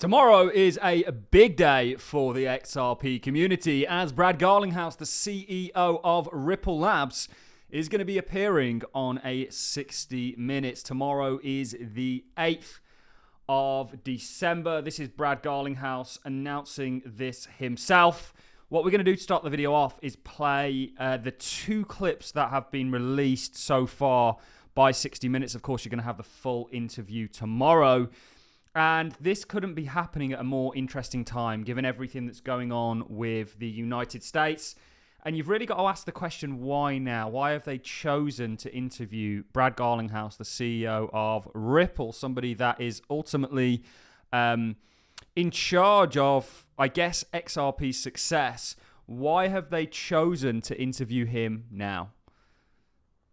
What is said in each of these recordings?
Tomorrow is a big day for the XRP community as Brad Garlinghouse, the CEO of Ripple Labs, is going to be appearing on a 60 Minutes. Tomorrow is the 8th of December. This is Brad Garlinghouse announcing this himself. What we're going to do to start the video off is play the two clips that have been released so far by 60 Minutes. Of course, you're going to have the full interview tomorrow. And this couldn't be happening at a more interesting time, given everything that's going on with the United States. And you've really got to ask the question, why now? Why have they chosen to interview Brad Garlinghouse, the CEO of Ripple, somebody that is ultimately in charge of, I guess, XRP's success? Why have they chosen to interview him now?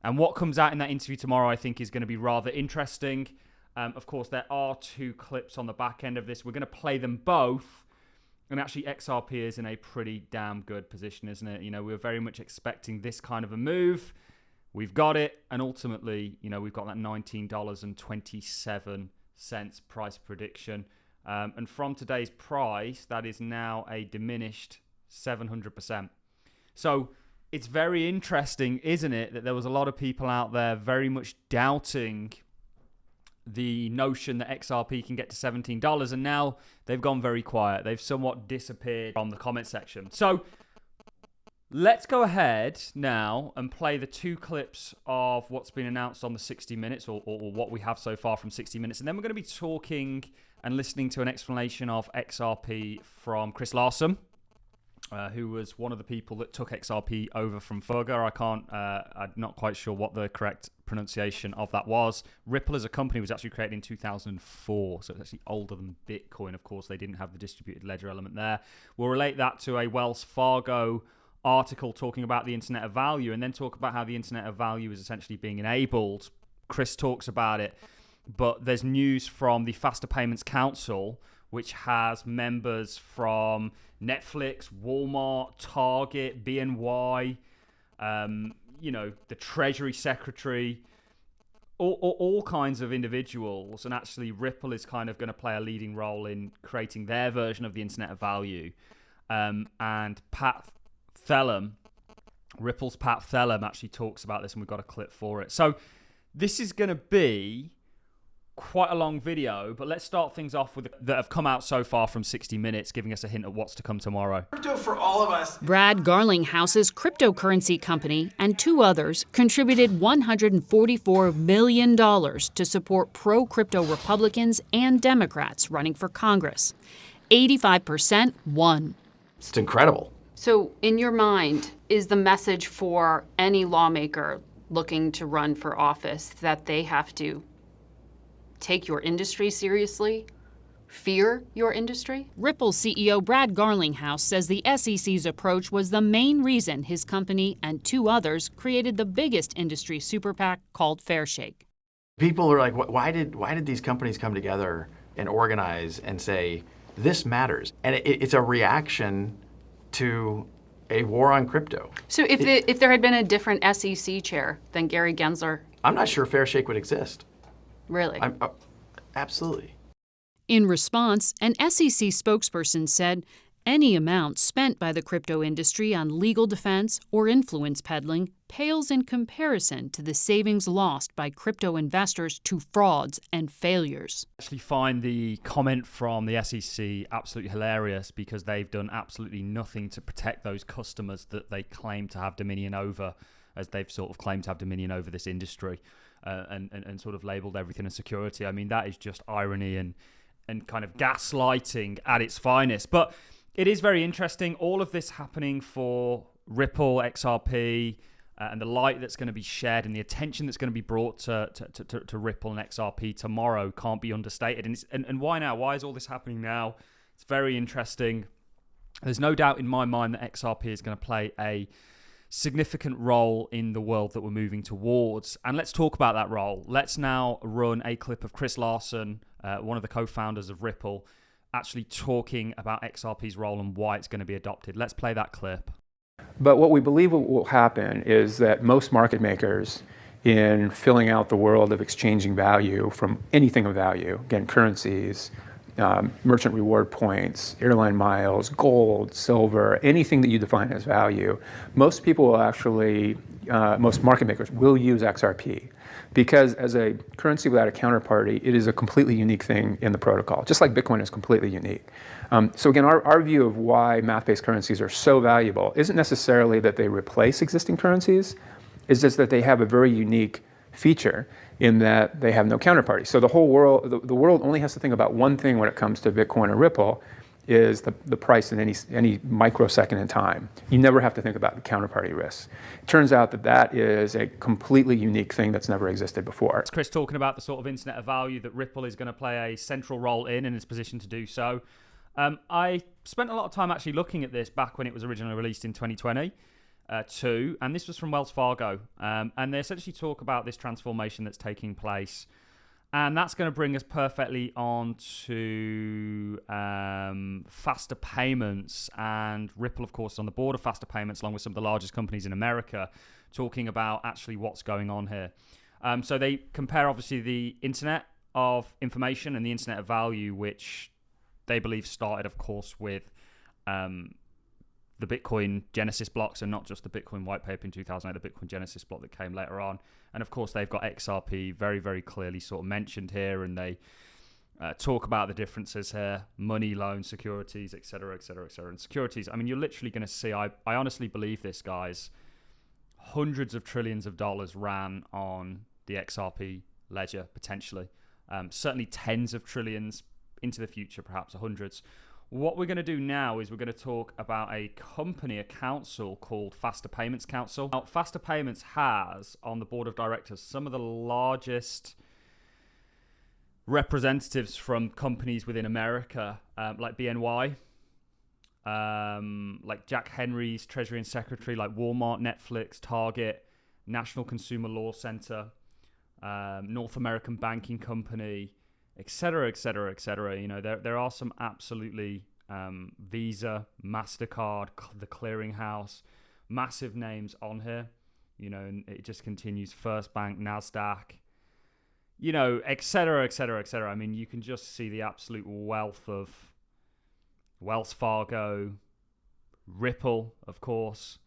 And what comes out in that interview tomorrow, I think, is going to be rather interesting. Of course, there are two clips on the back end of this. We're going to play them both. And actually, XRP is in a pretty damn good position, isn't it? You know, we were very much expecting this kind of a move. We've got it. And ultimately, you know, we've got that $19.27 price prediction. And from today's price, that is now a diminished 700%. So it's very interesting, isn't it, that there was a lot of people out there very much doubting the notion that XRP can get to $17, and now they've gone very quiet. They've somewhat disappeared from the comment section. So let's go ahead now and play the two clips of what's been announced on the 60 Minutes, or what we have so far from 60 Minutes. And then we're going to be talking and listening to an explanation of XRP from Chris Larsen, who was one of the people that took XRP over from Fargo. I'm not quite sure what the correct pronunciation of that was. Ripple as a company was actually created in 2004, so it's actually older than Bitcoin. Of course, they didn't have the distributed ledger element there. We'll relate that to a Wells Fargo article talking about the Internet of Value, and then talk about how the Internet of Value is essentially being enabled. Chris talks about it, but there's news from the Faster Payments Council, which has members from Netflix, Walmart, Target, BNY, you know, the Treasury Secretary, all kinds of individuals. And actually, Ripple is kind of going to play a leading role in creating their version of the Internet of Value. And Pat Thelen, Ripple's Pat Thelen, actually talks about this, and we've got a clip for it. So this is going to be quite a long video, but let's start things off with that have come out so far from 60 Minutes, giving us a hint of what's to come tomorrow. Crypto for all of us. Brad Garlinghouse's cryptocurrency company and two others contributed $144 million to support pro-crypto Republicans and Democrats running for Congress. 85% won. It's incredible. So, in your mind, is the message for any lawmaker looking to run for office that they have to take your industry seriously? Fear your industry? Ripple CEO Brad Garlinghouse says the SEC's approach was the main reason his company and two others created the biggest industry super PAC called Fairshake. People are like, why did these companies come together and organize and say, this matters? And it's a reaction to a war on crypto. So if there had been a different SEC chair than Gary Gensler? I'm not sure Fairshake would exist. Really? Absolutely. In response, an SEC spokesperson said any amount spent by the crypto industry on legal defense or influence peddling pales in comparison to the savings lost by crypto investors to frauds and failures. I actually find the comment from the SEC absolutely hilarious, because they've done absolutely nothing to protect those customers that they claim to have dominion over, as they've sort of claimed to have dominion over this industry. And sort of labeled everything as security. I mean, that is just irony and kind of gaslighting at its finest. But it is very interesting. All of this happening for Ripple, XRP, and the light that's going to be shed and the attention that's going to be brought to Ripple and XRP tomorrow can't be understated. And why now? Why is all this happening now? It's very interesting. There's no doubt in my mind that XRP is going to play a significant role in the world that we're moving towards. And let's talk about that role. Let's now run a clip of Chris Larsen, one of the co-founders of Ripple, actually talking about XRP's role and why it's going to be adopted. Let's play that clip. But what we believe will happen is that most market makers, in filling out the world of exchanging value from anything of value, again, currencies, merchant reward points, airline miles, gold, silver, anything that you define as value, most people will actually, most market makers will use XRP. Because as a currency without a counterparty, it is a completely unique thing in the protocol, just like Bitcoin is completely unique. So again, our view of why math-based currencies are so valuable isn't necessarily that they replace existing currencies, it's just that they have a very unique feature in that they have no counterparty. So the whole world, the world only has to think about one thing when it comes to Bitcoin or Ripple, is the price in any microsecond in time. You never have to think about the counterparty risks. It turns out that is a completely unique thing that's never existed before. It's Chris talking about the sort of internet of value that Ripple is going to play a central role in and is positioned to do so. I spent a lot of time actually looking at this back when it was originally released in 2020. And this was from Wells Fargo. And they essentially talk about this transformation that's taking place. And that's going to bring us perfectly on to faster payments. And Ripple, of course, is on the board of faster payments, along with some of the largest companies in America, talking about actually what's going on here. So they compare, obviously, the internet of information and the internet of value, which they believe started, of course, with the Bitcoin Genesis blocks, and not just the Bitcoin white paper in 2008, the Bitcoin Genesis block that came later on. And of course, they've got XRP very, very clearly sort of mentioned here, and they talk about the differences here: money, loans, securities, etc., etc., etc. And securities, I mean, you're literally going to see, I honestly believe this, guys, hundreds of trillions of dollars ran on the XRP ledger, potentially. Certainly tens of trillions into the future, perhaps hundreds. What we're going to do now is we're going to talk about a company, a council called Faster Payments Council. Now, Faster Payments has on the board of directors some of the largest representatives from companies within America, like BNY, like Jack Henry's Treasury and Secretary, like Walmart, Netflix, Target, National Consumer Law Center, North American Banking Company, etc., etc., etc. You know, there are some absolutely Visa, MasterCard, the Clearinghouse, massive names on here. You know, and it just continues. First Bank, NASDAQ, you know, etc., etc., etc. I mean, you can just see the absolute wealth of Wells Fargo, Ripple, of course.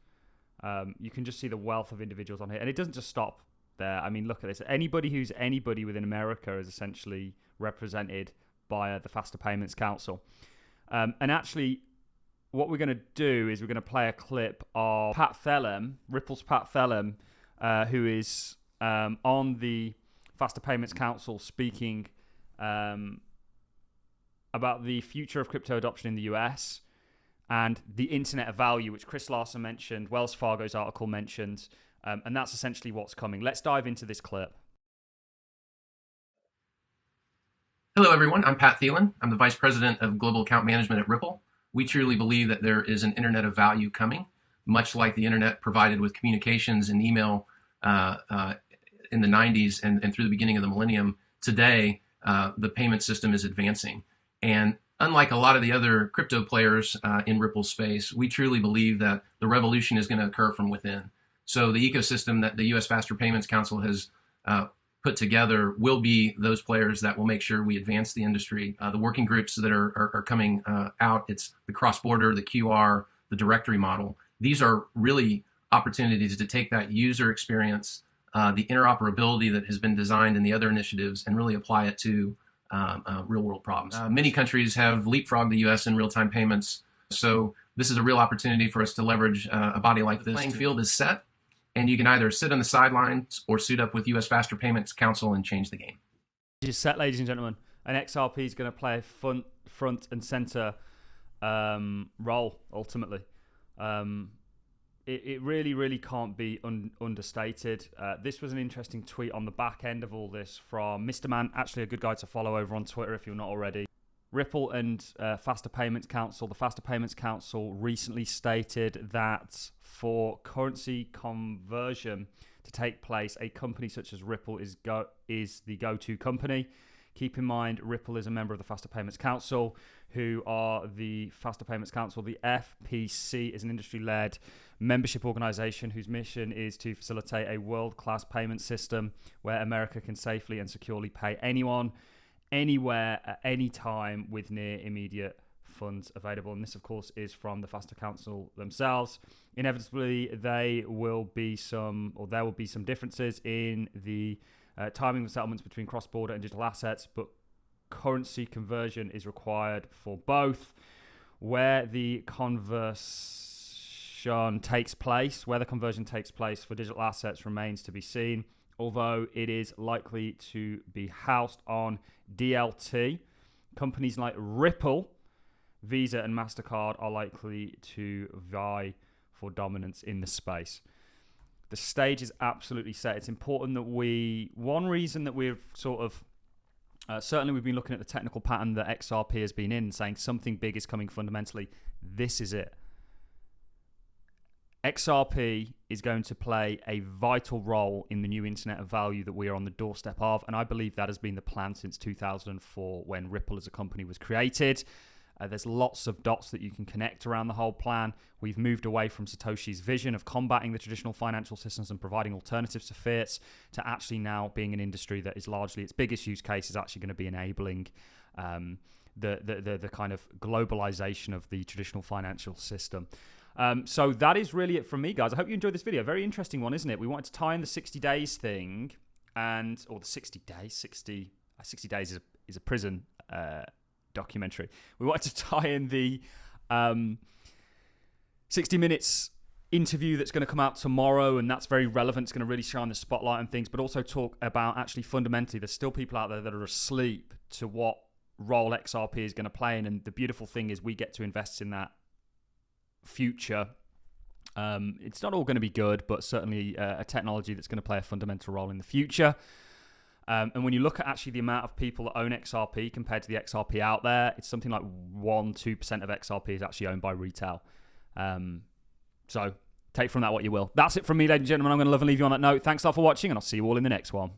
You can just see the wealth of individuals on here, and it doesn't just stop there. I mean, look at this. Anybody who's anybody within America is essentially represented by the Faster Payments Council. And actually, what we're going to do is we're going to play a clip of Pat Phelan, Ripple's Pat Phelan, who is on the Faster Payments Council speaking about the future of crypto adoption in the US and the internet of value, which Chris Larson mentioned, Wells Fargo's article mentioned, and that's essentially what's coming. Let's dive into this clip. Hello, everyone. I'm Pat Thielen. I'm the Vice President of Global Account Management at Ripple. We truly believe that there is an internet of value coming, much like the internet provided with communications and email in the 90s and through the beginning of the millennium. Today, the payment system is advancing. And unlike a lot of the other crypto players in Ripple's space, we truly believe that the revolution is going to occur from within. So the ecosystem that the U.S. Faster Payments Council has put together will be those players that will make sure we advance the industry. The working groups that are coming out, it's the cross-border, the QR, the directory model. These are really opportunities to take that user experience, the interoperability that has been designed in the other initiatives, and really apply it to real-world problems. Many countries have leapfrogged the U.S. in real-time payments, so this is a real opportunity for us to leverage a body like this. The playing field is set, and you can either sit on the sidelines or suit up with U.S. Faster Payments Council and change the game. Just set, ladies and gentlemen, and XRP is going to play a front and center role, ultimately. It really, really can't be understated. This was an interesting tweet on the back end of all this from Mr. Man, actually a good guy to follow over on Twitter if you're not already. Ripple and Faster Payments Council. The Faster Payments Council recently stated that for currency conversion to take place, a company such as Ripple is the go-to company. Keep in mind, Ripple is a member of the Faster Payments Council, who are the Faster Payments Council. The FPC is an industry-led membership organization whose mission is to facilitate a world-class payment system where America can safely and securely pay anyone, anywhere at any time with near immediate funds available. And this, of course, is from the Faster Council themselves. Inevitably, there will be some differences in the timing of settlements between cross-border and digital assets, but currency conversion is required for both. Where the conversion takes place for digital assets remains to be seen, although it is likely to be housed on DLT. Companies like Ripple, Visa, and MasterCard are likely to vie for dominance in the space. The stage is absolutely set. It's important that one reason that we've sort of certainly we've been looking at the technical pattern that XRP has been in, saying something big is coming fundamentally. This is it. XRP is going to play a vital role in the new internet of value that we are on the doorstep of, and I believe that has been the plan since 2004 when Ripple as a company was created. There's lots of dots that you can connect around the whole plan. We've moved away from Satoshi's vision of combating the traditional financial systems and providing alternatives to fiat to actually now being an industry that is largely, its biggest use case is actually going to be enabling the kind of globalization of the traditional financial system. So that is really it from me, guys. I hope you enjoyed this video. Very interesting one, isn't it? We wanted to tie in the 60 days thing or the 60 days. 60 days is a prison documentary. We wanted to tie in the 60 Minutes interview that's going to come out tomorrow, and that's very relevant. It's going to really shine the spotlight on things, but also talk about actually fundamentally there's still people out there that are asleep to what role XRP is going to play in, and the beautiful thing is we get to invest in that future. It's not all going to be good, but certainly a technology that's going to play a fundamental role in the future. And when you look at actually the amount of people that own XRP compared to the XRP out there, it's something like 1-2% of XRP is actually owned by retail. So take from that what you will. That's it from me, ladies and gentlemen. I'm going to love and leave you on that note. Thanks a lot for watching, and I'll see you all in the next one.